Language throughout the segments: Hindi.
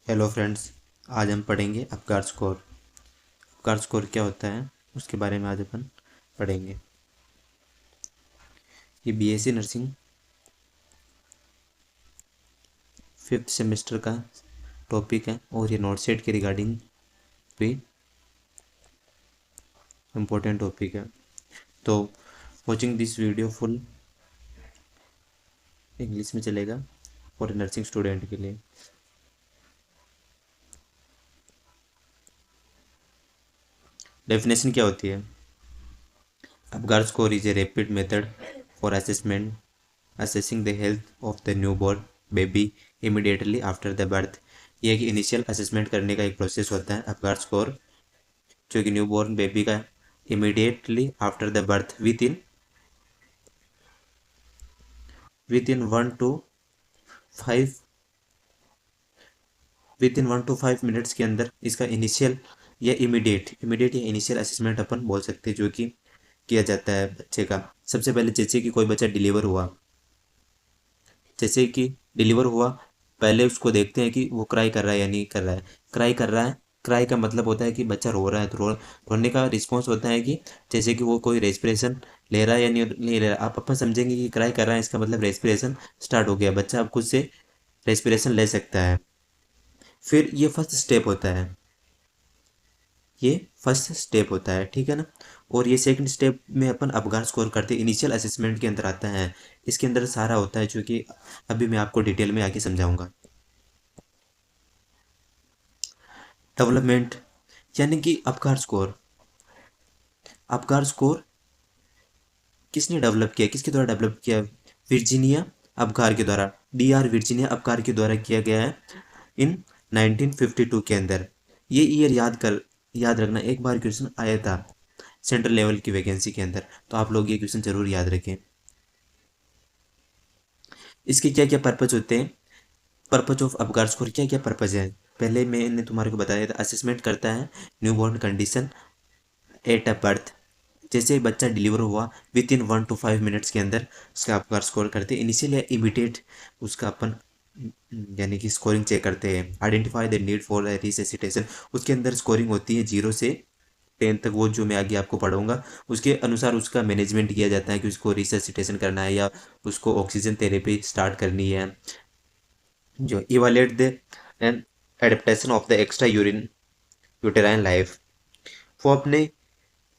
Hello friends. आज हम पढ़ेंगे अपगार स्कोर। अपगार स्कोर क्या होता है उसके बारे में आज अपन पढ़ेंगे। ये बीएससी नर्सिंग 5th सेमेस्टर का टॉपिक है और ये नोट सेट के रिगार्डिंग भी इम्पोर्टेंट टॉपिक है। तो watching this video full English में चलेगा और नर्सिंग स्टूडेंट के लिए। डेफिनेशन क्या होती है? Apgar score is a rapid method for assessing the health of the newborn baby immediately after the birth। ये एक इनिशियल असेसमेंट करने का एक प्रोसेस होता है अपगार स्कोर, जो कि न्यूबॉर्न बेबी का immediately after the birth five with in 1 to 5 minutes के अंदर इसका इनिशियल या इमीडिएट या इनिशियल असेसमेंट अपन बोल सकते हैं, जो कि किया जाता है बच्चे का। सबसे पहले जैसे कि कोई बच्चा डिलीवर हुआ, पहले उसको देखते हैं कि वो क्राई कर रहा है या नहीं कर रहा है। क्राई कर रहा है, क्राई का मतलब होता है कि बच्चा रो रहा है, तो रोने का रिस्पॉन्स होता है कि जैसे कि वो कोई रेस्पिरेशन ले रहा है या नहीं ले रहा। आप अपन समझेंगे कि क्राई कर रहा है, इसका मतलब रेस्पिरेशन स्टार्ट हो गया, बच्चा अब खुद से रेस्पिरेशन ले सकता है। फिर ये फर्स्ट स्टेप होता है, ठीक है ना। और ये सेकंड स्टेप में अपन अपगार स्कोर करते हैं, इनिशियल असेसमेंट के अंदर आता है। इसके अंदर सारा होता है, जो कि अभी मैं आपको डिटेल में आगे समझाऊंगा। डेवलपमेंट यानी कि अपगार स्कोर किसने डेवलप किया, किसके द्वारा डेवलप किया? वर्जीनिया अपगार के द्वारा, वर्जीनिया अपगार के द्वारा किया गया है इन 1952 के अंदर। ये ईयर याद रखना, एक बार क्वेश्चन आया था सेंट्रल लेवल की वैकेंसी के अंदर, तो आप लोग ये क्वेश्चन जरूर याद रखें। इसके क्या क्या पर्पज होते हैं? पर्पज ऑफ अपगार स्कोर क्या क्या पर्पज है? पहले मैंने तुम्हारे को बताया था, असेसमेंट करता है newborn condition at a birth. जैसे बच्चा डिलीवर हुआ विद इन 1 to 5 मिनट्स के अंदर उसका अपगार स्कोर करते हैं, इनिशियल या इमीडिएट उसका अपन यानी कि स्कोरिंग चेक करते हैं। Identify the need for resuscitation, उसके अंदर स्कोरिंग होती है 0 से 10 तक, वो जो मैं आगे आपको पढ़ाऊंगा उसके अनुसार उसका मैनेजमेंट किया जाता है कि उसको रिससिटेशन करना है या उसको ऑक्सीजन थेरेपी स्टार्ट करनी है। जो evaluate the end adaptation of the extra uterine life, वो अपने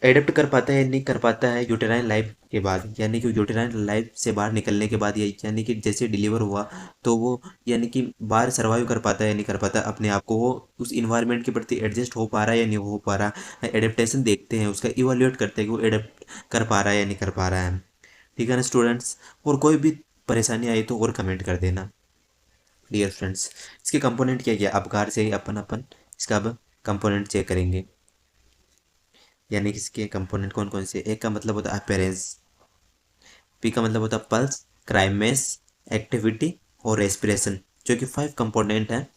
एडेप्ट कर पाता है या नहीं कर पाता है यूटेराइन लाइफ के बाद, यानी कि यूटेराइन लाइफ से बाहर निकलने के बाद, यानी कि जैसे डिलीवर हुआ तो वो यानी कि बाहर सर्वाइव कर पाता है या नहीं कर पाता अपने आप को, वो उस इन्वायरमेंट के प्रति एडजस्ट हो पा रहा है या नहीं हो पा रहा। एडेप्टेशन देखते हैं, उसका इवेल्युएट करते हैं कि वो एडेप्ट कर पा रहा है या नहीं कर पा रहा है। ठीक है ना स्टूडेंट्स, और कोई भी परेशानी आई तो और कमेंट कर देना डियर फ्रेंड्स। इसके कंपोनेंट क्या क्या, अपकार से ही अपन अपन इसका अब कंपोनेंट चेक करेंगे। यानी कि इसके कंपोनेंट कौन कौन से? एक का मतलब होता है अपेरेंस, पी का मतलब होता है पल्स, क्राइमेस, एक्टिविटी और रेस्पिरेशन, जो कि 5 कंपोनेंट हैं,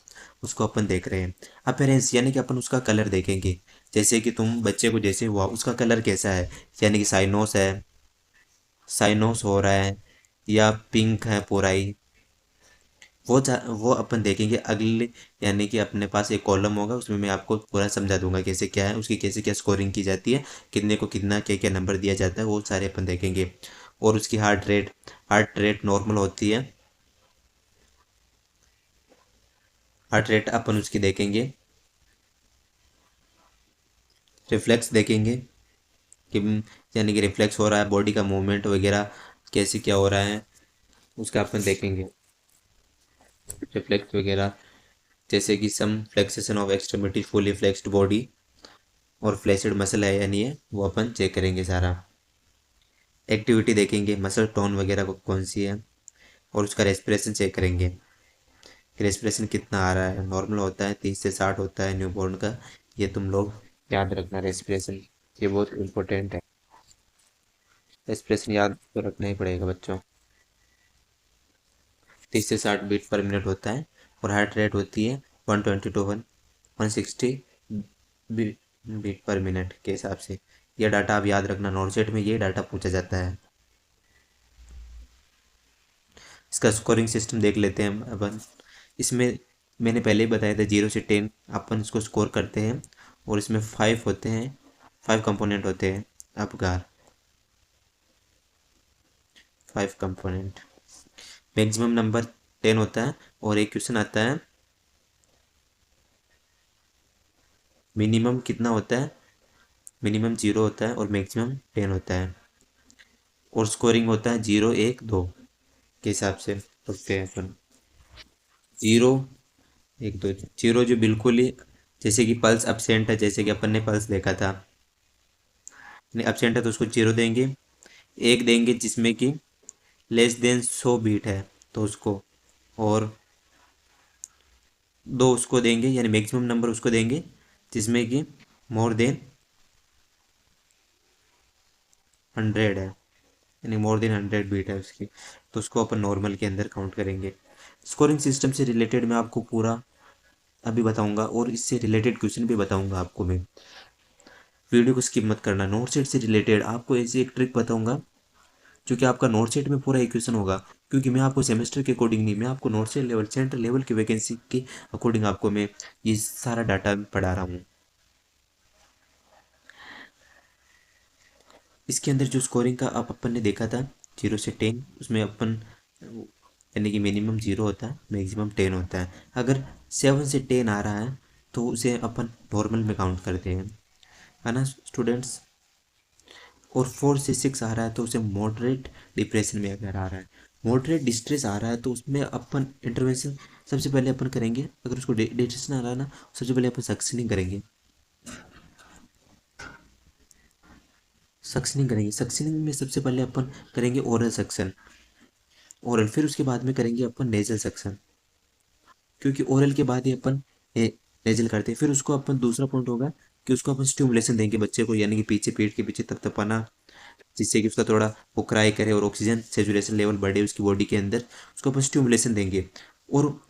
उसको अपन देख रहे हैं। अपेरेंस यानी कि अपन उसका कलर देखेंगे, जैसे कि तुम बच्चे को जैसे हुआ उसका कलर कैसा है, यानी कि साइनोस हो रहा है या पिंक है पूरा ही, वो अपन देखेंगे अगले। यानी कि अपने पास एक कॉलम होगा, उसमें मैं आपको पूरा समझा दूंगा कैसे क्या है, उसकी कैसे क्या स्कोरिंग की जाती है, कितने को कितना क्या क्या नंबर दिया जाता है, वो सारे अपन देखेंगे। और उसकी हार्ट रेट नॉर्मल होती है, हार्ट रेट अपन उसकी देखेंगे। रिफ्लेक्स देखेंगे कि यानी कि रिफ्लेक्स हो रहा है, बॉडी का मूवमेंट वगैरह कैसे क्या हो रहा है, उसका अपन देखेंगे रिफ्लेक्स वगैरह। जैसे कि some flexion of extremity, fully flexed body और फ्लैसिड मसल है या नहीं है, वो अपन चेक करेंगे सारा। एक्टिविटी देखेंगे, मसल टोन वगैरह कौन सी है, और उसका रेस्पिरेशन चेक करेंगे कि रेस्पिरेशन कितना आ रहा है। नॉर्मल होता है 30 से 60 होता है न्यूबॉर्न का, ये तुम लोग याद रखना। रेस्पिरेशन ये बहुत इंपॉर्टेंट है, रेस्पिरेशन याद तो रखना ही पड़ेगा बच्चों। 30 से 60 बीट पर मिनट होता है, और हार्ट रेट होती है 120 to 160 बीट पर मिनट के हिसाब से। यह डाटा आप याद रखना, नॉनसेट में ये डाटा पूछा जाता है। इसका स्कोरिंग सिस्टम देख लेते हैं हम अपन। इसमें मैंने पहले ही बताया था 0 से 10 अपन इसको स्कोर करते हैं और इसमें 5 होते हैं, 5 कंपोनेंट होते हैं अपकार, 5 कंपोनेंट। मैक्सिमम नंबर 10 होता है और एक क्वेश्चन आता है मिनिमम कितना होता है, मिनिमम 0 होता है और मैक्सिमम 10 होता है और स्कोरिंग होता है 0 1 2 के हिसाब से रखते हैं अपन। 0 1 2, 0 जो बिल्कुल ही, जैसे कि पल्स absent है, जैसे कि अपन ने पल्स देखा था, नहीं absent है तो उसको 0 देंगे। एक देंगे जिसमें कि लेस देन 100 बीट है तो उसको, और दो उसको देंगे यानी मैक्सिमम नंबर उसको देंगे जिसमें कि मोर देन 100 है, यानी मोर देन 100 बीट है उसकी, तो उसको अपन नॉर्मल के अंदर काउंट करेंगे। स्कोरिंग सिस्टम से रिलेटेड मैं आपको पूरा अभी बताऊंगा और इससे रिलेटेड क्वेश्चन भी बताऊंगा आपको मैं। वीडियो को स्किप मत करना। नोट सेट से रिलेटेड आपको ऐसी एक ट्रिक बताऊंगा जो कि आपका नोट सेट में पूरा इक्वेशन होगा, क्योंकि मैं आपको सेमेस्टर के अकॉर्डिंग नहीं, मैं आपको not set level centre level की वैकेंसी के अकॉर्डिंग आपको मैं ये सारा डाटा पढ़ा रहा हूँ। इसके अंदर जो स्कोरिंग का आप अपन ने देखा था 0 से 10, उसमें अपन यानी कि मिनिमम 0 होता है, मैक्सिमम 10 होता है। अगर 7 से 10 आ रहा है तो उसे अपन नॉर्मल में काउंट करते हैं, है ना स्टूडेंट्स। और 4 से 6 आ रहा है तो उसे मॉडरेट डिप्रेशन में अगर आ रहा है, मॉडरेट डिस्ट्रेस आ रहा है तो उसमें अपन इंटरवेंशन सबसे पहले अपन करेंगे। अगर उसको डिस्ट्रेस आ रहा है ना, सबसे पहले अपन सक्शनिंग करेंगे, सक्शनिंग करेंगे। सक्शनिंग में सबसे पहले अपन करेंगे ओरल सक्शन, ओरल, फिर उसके बाद में करेंगे अपन नेजल सक्शन, क्योंकि ओरल के बाद ही अपन नेजल करते हैं। फिर उसको अपन दूसरा पॉइंट होगा कि उसको अपन स्टिमुलेशन देंगे बच्चे को, यानी कि पीछे पेट के पीछे तपतपाना, जिससे कि उसका थोड़ा वो क्राई करे और ऑक्सीजन सेचुरेशन लेवल बढ़े उसकी बॉडी के अंदर, उसको अपन स्टिमुलेशन देंगे। और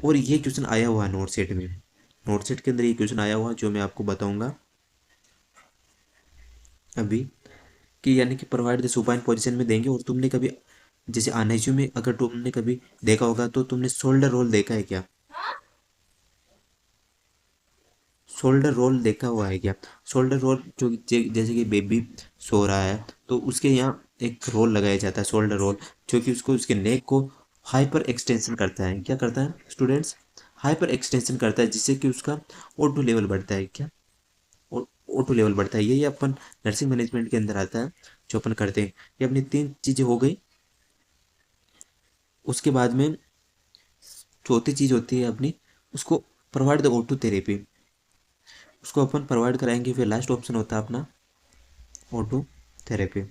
और ये क्वेश्चन आया हुआ है नोट सेट में, नोट सेट के अंदर ये क्वेश्चन आया हुआ है जो मैं आपको बताऊंगा अभी, कि यानी कि प्रोवाइड द सुपाइन पोजीशन में देंगे। और तुमने कभी जैसे अनएचयू में अगर तुमने कभी देखा होगा तो तुमने शोल्डर रोल देखा है क्या, शोल्डर रोल देखा हुआ है क्या। शोल्डर रोल जो जैसे कि बेबी सो रहा है तो उसके यहाँ एक रोल लगाया जाता है शोल्डर रोल, जो कि उसको उसके नेक को हाइपर एक्सटेंशन करता है। क्या करता है स्टूडेंट्स, हाइपर एक्सटेंशन करता है, जिससे कि उसका O2 लेवल बढ़ता है। क्या, O2 लेवल बढ़ता है। यही अपन नर्सिंग मैनेजमेंट के अंदर आता है जो अपन करते हैं। ये अपनी 3 चीज़ें हो गई। उसके बाद में चौथी चीज़ होती है अपनी, उसको प्रोवाइड द O2 थेरेपी, उसको अपन प्रोवाइड कराएंगे। फिर लास्ट ऑप्शन होता है अपना O2 थेरेपी,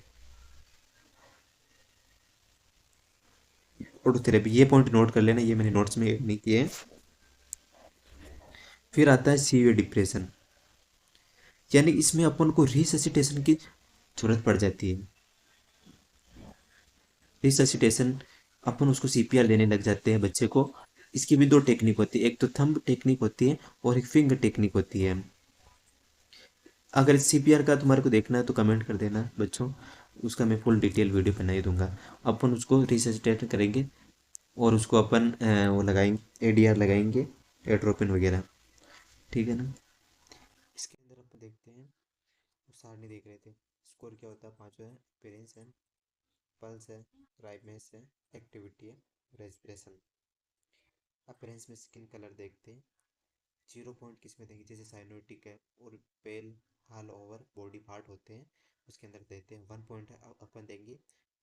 O2 थेरेपी। ये पॉइंट नोट कर लेना, ये मैंने नोट्स में नहीं किए हैं। फिर आता है सीवियर डिप्रेशन, यानी इसमें अपन को रिससिटेशन की जरूरत पड़ जाती है। रिससिटेशन, अपन उसको सीपीआर देने लग जाते हैं बच्चे को। इसकी भी 2 टेक्निक होती है, एक तो थंब टेक्निक होती है और एक फिंगर टेक्निक होती है। अगर सीपीआर का तुम्हारे को देखना है तो कमेंट कर देना बच्चों, उसका मैं फुल डिटेल वीडियो बना ही दूंगा। अपन उसको रिससिटेट करेंगे और उसको अपन वो लगाएंगे, एडीआर लगाएंगे, एट्रोपिन वगैरह, ठीक है ना। इसके अंदर अपन देखते हैं, सारणी देख रहे थे, स्कोर क्या होता है, पांचवा है पेरेंस है, पल्स है, राइमेस है, एक्टिविटी है, रेस्पिरेशन। अपीयरेंस में स्किन कलर देखते हैं, 0 पॉइंट किस में देंगे, जैसे साइनोटिक है और पेल ऑल ओवर बॉडी पार्ट होते हैं उसके अंदर देते हैं। 1 पॉइंट अपन देंगे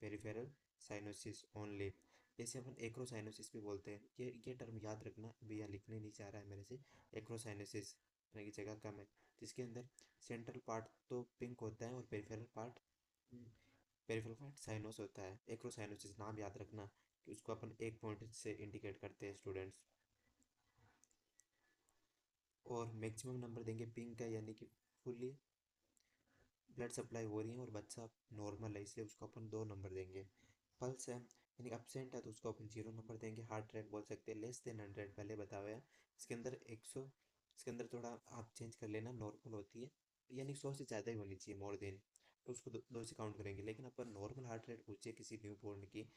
पेरिफेरल साइनोसिस ओनली, जैसे अपन एक्रोसाइनोसिस भी बोलते हैं। ये टर्म याद रखना, अभी यहाँ लिखने नहीं चाह रहा है मेरे से। एक्रोसाइनोसिस की जगह कम है, जिसके अंदर सेंट्रल पार्ट तो पिंक होता है और पेरिफेरल पार्ट साइनोस होता है। एक्रोसाइनोसिस नाम याद रखना कि उसको अपन 1 पॉइंट से इंडिकेट करते हैं स्टूडेंट्स। और मैक्सिमम नंबर देंगे पिंक का, यानी कि फुल्ली ब्लड सप्लाई हो रही है और बच्चा नॉर्मल है, इसलिए उसको अपन 2 नंबर देंगे। पल्स है यानी अपसेंट है तो उसको अपन 0 नंबर देंगे। हार्ट रेट बोल सकते हैं लेस देन 100, पहले बताया है। इसके अंदर 100, इसके अंदर थोड़ा आप चेंज कर लेना, नॉर्मल होती है यानी 100 से ज़्यादा ही होनी चाहिए, मोर देन, तो उसको दो से काउंट करेंगे। लेकिन अपन नॉर्मल हार्ट रेट पूछे किसी न्यू बोर्न की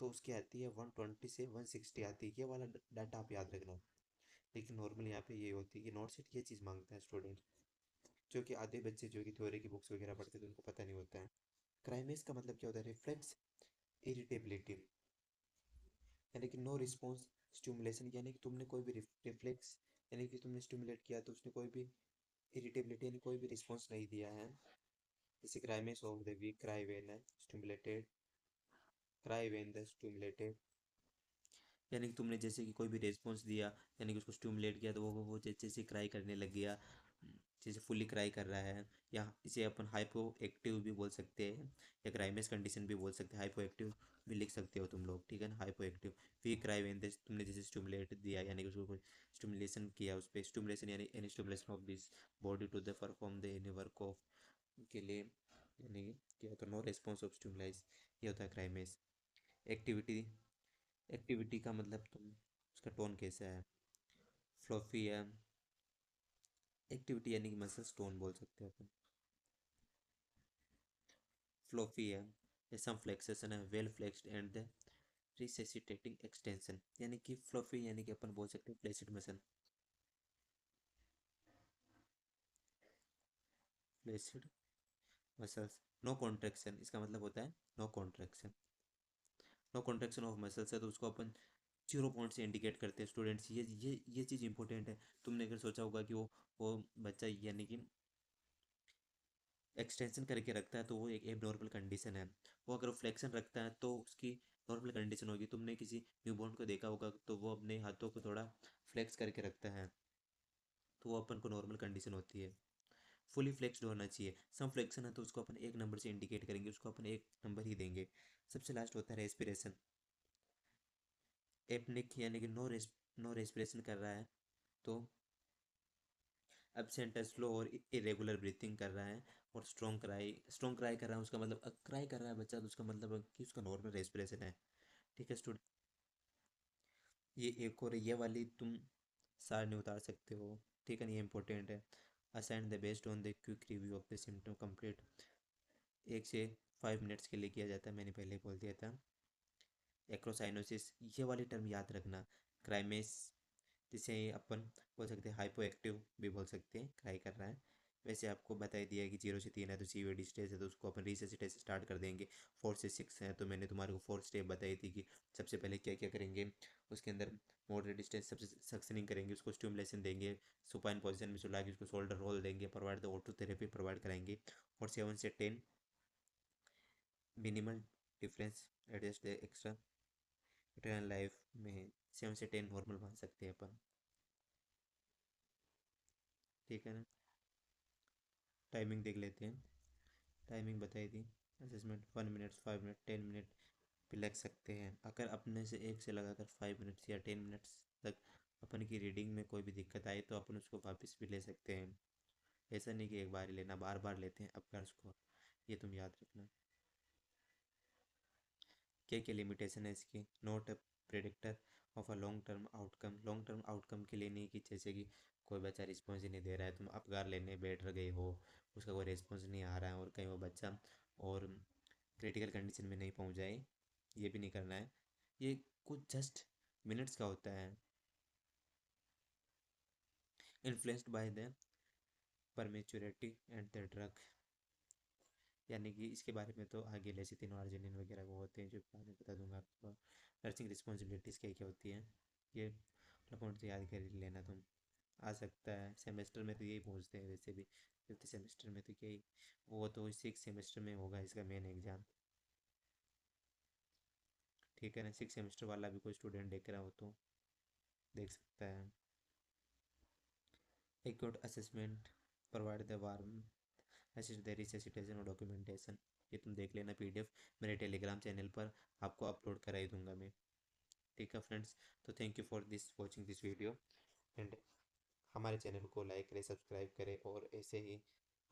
तो उसकी आती है 120 से 160 आती है। ये वाला डाटा आप याद रखना। लेकिन नॉर्मल यहाँ पे ये होती है कि नोट सेट ये चीज़ मांगता है स्टूडेंट, जो कि आधे बच्चे जो कि थ्योरी की बुक्स वगैरह पढ़ते हैं तो उनको पता नहीं होता है। क्राइमेस का मतलब क्या होता है? रिफ्लेक्स इरिटेबिलिटी, यानी कि नो रिस्पॉन्स स्टिमुलेशन, यानी कि तुमने कोई भी रिफ्लेक्स, यानी कि तुमने स्टिमुलेट किया तो उसने कोई भी इरिटेबिलिटी यानी कोई भी रिस्पॉन्स नहीं दिया है। जैसे grimace of the weak, cry when stimulated, cry when the stimulated, यानी कि तुमने जैसे कि कोई भी रेस्पॉन्स दिया, यानी कि उसको स्टिमुलेट किया तो वो जैसे क्राई करने लग गया, जैसे फुल्ली क्राई कर रहा है। या इसे अपन हाइपो एक्टिव भी बोल सकते हैं, या क्राइमेस कंडीशन भी बोल सकते हैं, हाइपो एक्टिव भी लिख सकते हो तुम लोग, ठीक है ना। Hypo active we cry when तुमने जैसे स्टिमुलेट दिया, यानी कि उसको कोई स्टिमुलेशन किया, उस पर स्टिमुलेशन यानी any stimulation of this body to the perform the any work of के लिए, यानी कि क्या होता है? नो रेस्पॉन्स ऑफ स्टिमुलाइज, ये होता है क्राइमेस। एक्टिविटी, एक्टिविटी का मतलब तुम उसका टोन कैसा है? फ्लफी है, एक्टिविटी यानी कि मसल्स टोन बोल सकते हैं अपन। फ्लफी है, सम फ्लेक्सेशन है, well flexed and the resisting extension, यानी कि फ्लफी यानी कि अपन बोल सकते हैं flaccid muscle, flaccid muscles. No contraction, इसका मतलब होता है no contraction, no contraction of muscles है तो उसको अपन 0 पॉइंट से इंडिकेट करते हैं स्टूडेंट्स। ये चीज़ इंपॉर्टेंट है। तुमने अगर सोचा होगा कि वो बच्चा यानी कि एक्सटेंशन करके रखता है तो वो एक एबनॉर्मल कंडीशन है। वो अगर फ्लेक्शन रखता है तो उसकी नॉर्मल कंडीशन होगी। तुमने किसी न्यूबॉर्न को देखा होगा तो वो अपने हाथों को थोड़ा फ्लेक्स करके रखता है, तो वो अपन को नॉर्मल कंडीशन होती है। फुली फ्लेक्स्ड होना चाहिए। सम फ्लेक्शन है तो उसको अपन एक नंबर से इंडिकेट करेंगे, उसको अपन एक नंबर ही देंगे। सबसे लास्ट होता है रेस्पिरेशन। एपनिक यानी कि नो रेस्पिरेशन कर रहा है तो एब्सेंट है, स्लो और इरेगुलर ब्रीथिंग कर रहा है। और स्ट्रॉन्ग क्राई कर रहा है, उसका मतलब क्राई कर रहा है बच्चा तो उसका मतलब है कि उसका नॉर्मल रेस्पिरेशन है। ठीक है स्टूडेंट, ये एक और ये वाली तुम सार नहीं उतार सकते हो, ठीक है ना, ये इंपॉर्टेंट है। Assign the based on the quick review of the symptom complete, 1 से 5 मिनट्स के लिए किया जाता है, मैंने पहले ही बोल दिया था। एक्रोसाइनोसिस, ये वाली टर्म याद रखना। क्राइमेस, जिसे अपन बोल सकते हैं हाइपो एक्टिव भी बोल सकते हैं, क्राई कर रहा है। वैसे आपको बता ही दिया है कि 0 से 3 है तो सीवीडी स्टेज है तो उसको अपन रिसेसिटेशन स्टार्ट कर देंगे। 4 से 6 है तो मैंने तुम्हारे को 4 स्टेप बताई थी कि सबसे पहले क्या क्या करेंगे। उसके अंदर मॉडरेट स्टेज सबसे सक्शनिंग करेंगे, उसको स्टिमुलेशन देंगे, सुपाइन पोजीशन में सुला के उसको शोल्डर रोल देंगे, provide the auto therapy provide कराएंगे। और 7 से 10 minimal difference adjust the extra return life में 7 से 10 नॉर्मल मान सकते हैं अपन, ठीक है ना। टाइमिंग देख लेते हैं, टाइमिंग बताई थी। असेसमेंट 1 मिनट, 5 मिनट, 10 मिनट भी लग सकते हैं। अगर अपने से एक से लगाकर 5 मिनट्स या 10 मिनट्स तक अपन की रीडिंग में कोई भी दिक्कत आए तो अपन उसको वापस भी ले सकते हैं। ऐसा नहीं कि एक बार ही लेना, बार बार लेते हैं अपना स्कोर, ये तुम याद रखना। क्या क्या लिमिटेशन है इसकी? Not a predictor of a long term outcome, long term outcome के लिए नहीं, कि जैसे कि कोई बच्चा रिस्पॉन्स ही नहीं दे रहा है, तुम अपगार लेने बैठ गए हो, उसका कोई रिस्पॉन्स नहीं आ रहा है और कहीं वो बच्चा और क्रिटिकल कंडीशन में नहीं पहुंच जाए, ये भी नहीं करना है। ये कुछ जस्ट मिनट्स का होता है। Influenced by the prematurity and the drug, यानी कि इसके बारे में तो आगे लेसिथिन और अर्जिनिन वगैरह वो होते हैं जो बाद में बता दूंगा आपको। नर्सिंग रिस्पॉन्सिबिलिटीज़ क्या क्या होती हैं, ये पॉइंट तो याद कर ही लेना तुम। आ सकता है सेमेस्टर में तो यही पूछते हैं वैसे भी, 5th सेमेस्टर में तो यही, वो तो 6 सेमेस्टर में होगा इसका मेन एग्ज़ाम, ठीक है ना। 6 सेमेस्टर वाला भी कोई स्टूडेंट देख रहा हो तो देख सकता है। Acute assessment, provide the warm assist the resuscitation और डॉक्यूमेंटेशन, ये तुम देख लेना पीडीएफ मेरे टेलीग्राम चैनल पर आपको अपलोड करा ही दूंगा मैं, ठीक है फ्रेंड्स। तो thank you for this watching this video and हमारे चैनल को लाइक करें, सब्सक्राइब करें और ऐसे ही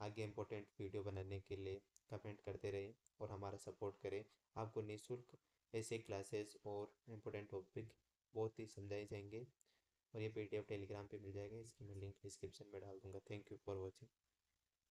आगे इम्पोर्टेंट वीडियो बनाने के लिए कमेंट करते रहें और हमारा सपोर्ट करें। आपको निःशुल्क ऐसे क्लासेस और इम्पोर्टेंट टॉपिक बहुत ही समझाए जाएंगे और ये पीडीएफ टेलीग्राम पे मिल जाएगा, इसकी मैं लिंक डिस्क्रिप्शन में डाल दूंगा। Thank you for watching.